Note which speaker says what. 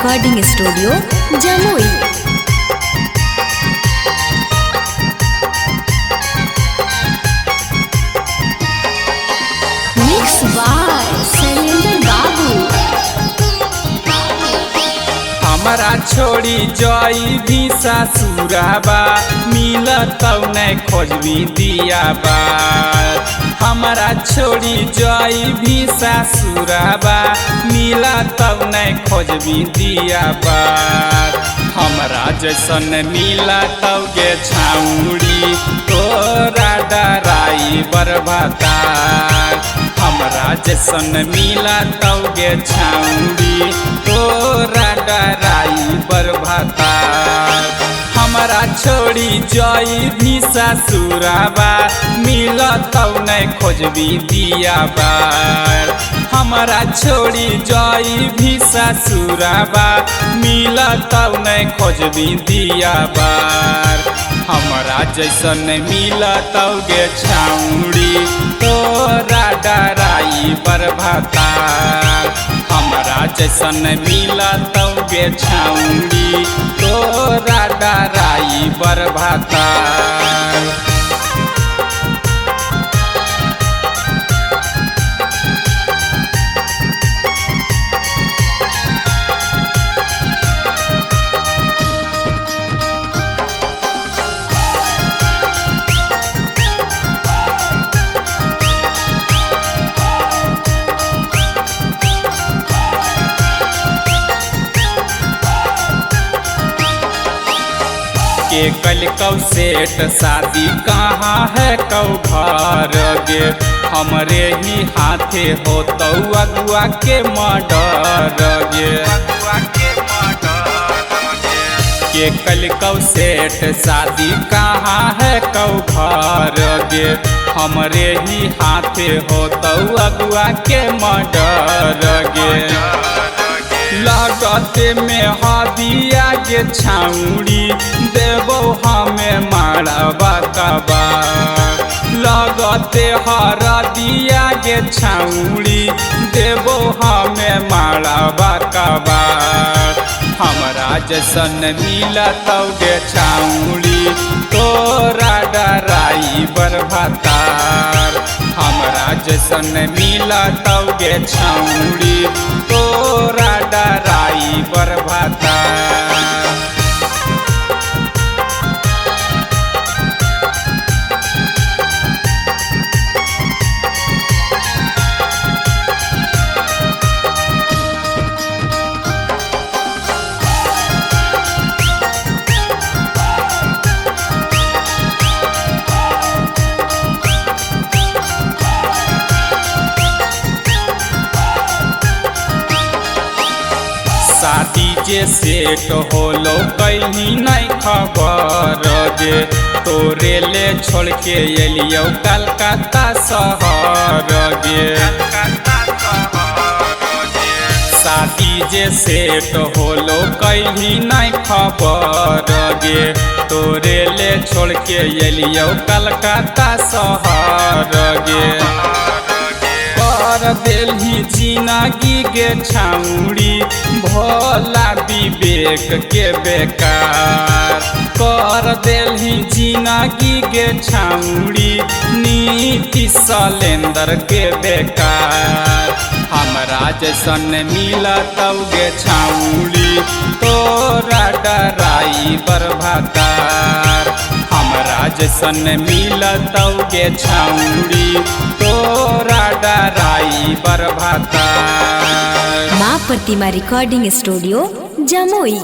Speaker 1: Recording studio Jamui. Mix by Shailendra Babu.
Speaker 2: हमारा छोड़ी जई भी ससुराबा मिलत नहीं खोजबी दियाबा। हमारा छोड़ी जई भी ससुराबा मिलत नहीं खोजबी दियाबा। हमरा जैसन मिलत गे छाउड़ी तोरा डराई बरबता। हमरा जैसन मिलत गे छाउड़ी तोरा डराई बरबता। हमरा छोड़ी जई भी ससुराबा मिलत नहीं खोजबी दियाबा। हमरा छोड़ी जई भी ससुराबा मिलत नहीं खोजबी दियाबा। हमरा जैसन मिलत गे छाउड़ी तोरा डराई बरबता। हमरा जैसन मिलत गे छाउड़ी तोरा डराई बरबता। के कल कौ सेठ शादी कहाँ है कौ घर गे। हमरे ही हाथे हो तो अगुआ के मर्डर गे। के कल कौ सेठ शादी कहाँ है कौ घर गे। हमरे ही हाथे हो तो अगुआ के मर्डर गे। लगते में हदिया के छाउड़ी देवो हमें मारबा कबा। लगते हरदिया के छाउड़ी देवो हमें मारबा कबा। हमरा जैसन मिलत गे छाउड़ी तोरा डराई बरबता। हमरा जैसन मिलत गे छाउड़ी तोरा डराई बरबता। शादी जे सेट होलो कहीं नहीं खबर गे। तोरे ले छोड़ के एलियो कलकत्ता शहर गे। शादी जे सेट होलो कहीं नहीं खबर गे। तोरे ले छोड़ के एलियो कलकत्ता शहर गे। कर देलही जिंदगी गे छाउड़ी भोला विवेक के बेकार। कर देलही जिंदगी गे छाउड़ी नीति शैलेंद्र के बेकार। हमरा जैसन मिलत गे छाउड़ी तोरा डराई बरबता। हमरा जैसन मिलत गे छाउड़ी तोरा डराई बरबता।
Speaker 1: माँ प्रतिमा रिकॉर्डिंग स्टूडियो जमुई।